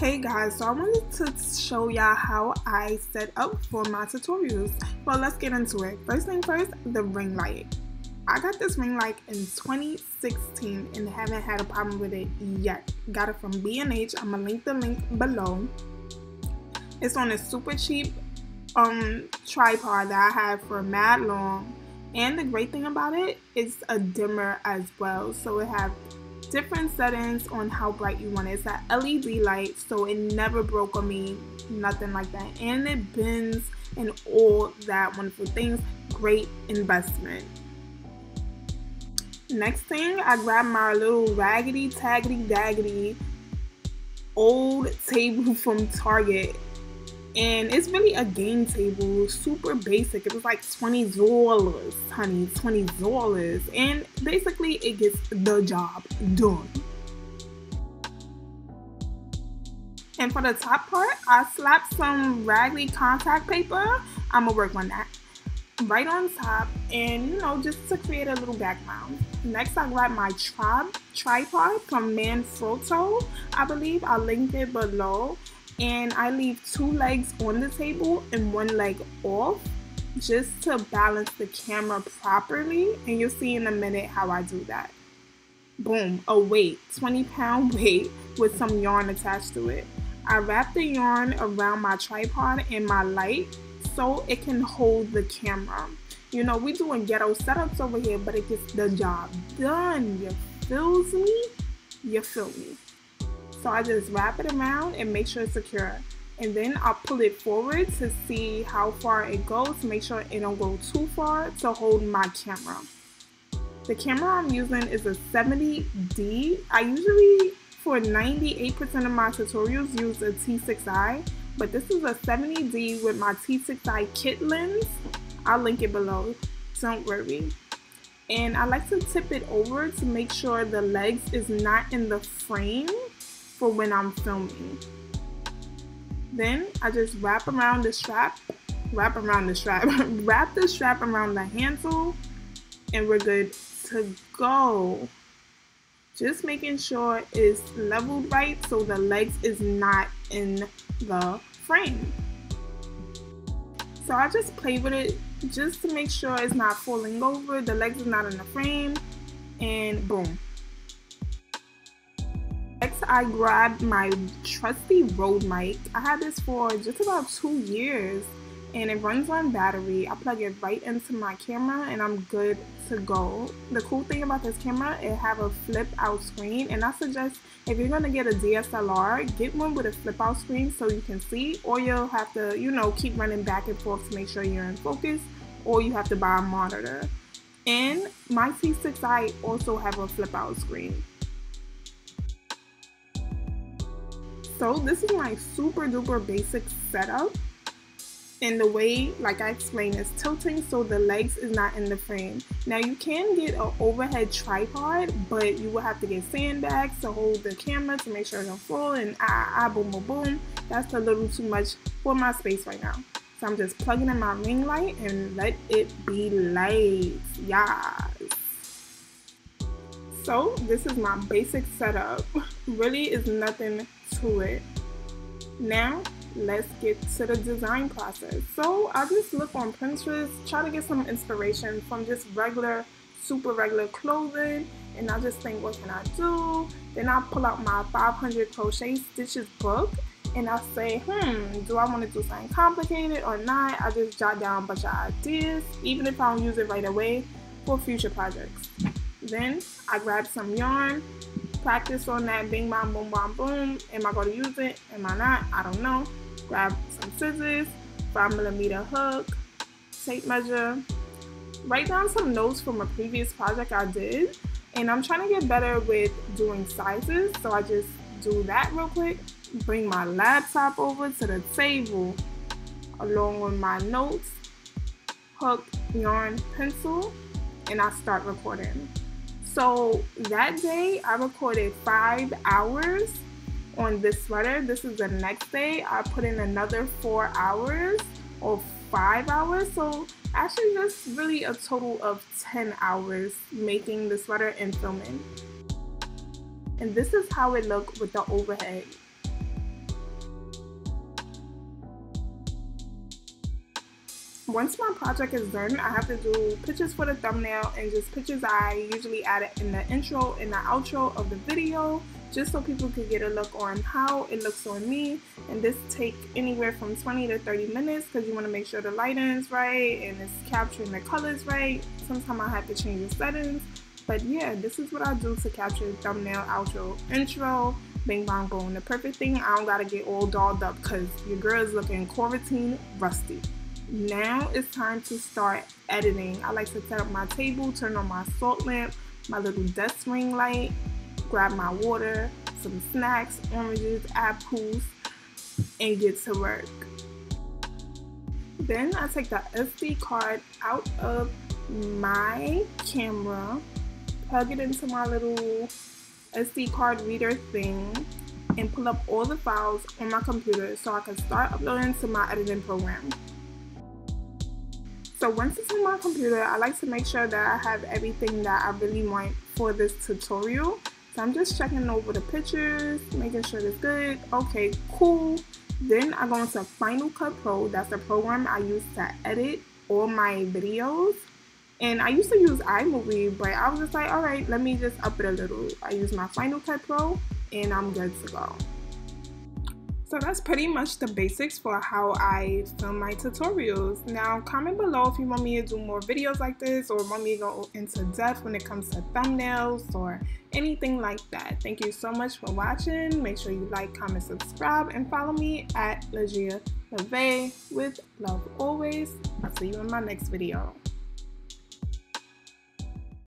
Hey guys, so I wanted to show y'all how I set up for my tutorials. Well, let's get into it. First thing first, the ring light. I got this ring light in 2016 and haven't had a problem with it yet. Got it from B&H. I'm gonna link the link below. It's on a super cheap tripod that I had for mad long. And the great thing about it is a dimmer as well. So it has different settings on how bright you want it. It's an LED light, so it never broke on me, nothing like that. And it bends and all that wonderful things. Great investment. Next thing, I grabbed my little raggedy taggedy daggedy old table from Target. And it's really a game table, super basic. It was like $20, honey, $20. And basically it gets the job done. And for the top part, I slapped some raggedy contact paper. I'm gonna work on that right on top, and you know, just to create a little background. Next, I grabbed my tripod from Manfrotto. I believe I'll link it below. And I leave 2 legs on the table and 1 leg off just to balance the camera properly, and you'll see in a minute how I do that. Boom, a weight, 20-pound weight with some yarn attached to it. I wrap the yarn around my tripod and my light so it can hold the camera. You know, we doing ghetto setups over here, but it gets the job done. You feels me? You feel me? So I just wrap it around and make sure it's secure. And then I'll pull it forward to see how far it goes to make sure it don't go too far to hold my camera. The camera I'm using is a 70D. I usually, for 98% of my tutorials, use a T6i. But this is a 70D with my T6i kit lens. I'll link it below, don't worry. And I like to tip it over to make sure the legs is not in the frame for when I'm filming. Then I just wrap around the strap, wrap the strap around the handle, and we're good to go. Just making sure it's leveled right so the legs is not in the frame. So I just play with it just to make sure it's not falling over, the legs is not in the frame, and boom. Next, I grabbed my trusty Rode mic. I had this for just about 2 years and it runs on battery. I plug it right into my camera and I'm good to go. The cool thing about this camera, it have a flip out screen, and I suggest if you're gonna get a DSLR, get one with a flip out screen so you can see, or you'll have to, you know, keep running back and forth to make sure you're in focus, or you have to buy a monitor. And my T6i also have a flip out screen. So this is my super duper basic setup, and the way, like I explained, is tilting so the legs is not in the frame. Now you can get an overhead tripod, but you will have to get sandbags to hold the camera to make sure it don't fall, and boom boom boom. That's a little too much for my space right now. So I'm just plugging in my ring light and let it be light, yes. So this is my basic setup. Really is nothing to it. Now let's get to the design process. So I just look on Pinterest, try to get some inspiration from just regular, super regular clothing, and I just think, what can I do? Then I pull out my 500 crochet stitches book and I say, do I want to do something complicated or not? I just jot down a bunch of ideas, even if I don't use it right away, for future projects. Then I grab some yarn, practice on that bing bang boom bang boom. Am I going to use it? Am I not? I don't know. Grab some scissors, 5mm hook, tape measure, write down some notes from a previous project I did, and I'm trying to get better with doing sizes, so I just do that real quick. Bring my laptop over to the table along with my notes, hook, yarn, pencil, and I start recording. So that day I recorded 5 hours on this sweater. This is the next day. I put in another 4 hours or 5 hours. So actually just really a total of 10 hours making the sweater and filming. And this is how it looked with the overhead. Once my project is done, I have to do pictures for the thumbnail and just pictures I usually add it in the intro and the outro of the video, just so people could get a look on how it looks on me. And this take anywhere from 20 to 30 minutes because you want to make sure the lighting is right and it's capturing the colors right. Sometimes I have to change the settings, but yeah, this is what I do to capture the thumbnail, outro, intro, bing bang boom. The perfect thing, I don't gotta get all dolled up because your girl is looking quarantine rusty. Now it's time to start editing. I like to set up my table, turn on my salt lamp, my little desk ring light, grab my water, some snacks, oranges, apples, and get to work. Then I take the SD card out of my camera, plug it into my little SD card reader thing, and pull up all the files on my computer so I can start uploading to my editing program. So once it's on my computer, I like to make sure that I have everything that I really want for this tutorial. So I'm just checking over the pictures, making sure it's good. Okay, cool. Then I go into Final Cut Pro. That's the program I use to edit all my videos. And I used to use iMovie, but I was just like, alright, let me just up it a little. I use my Final Cut Pro and I'm good to go. So that's pretty much the basics for how I film my tutorials. Now comment below if you want me to do more videos like this or want me to go into depth when it comes to thumbnails or anything like that. Thank you so much for watching. Make sure you like, comment, subscribe, and follow me at LaDria LaVae with love always. I'll see you in my next video.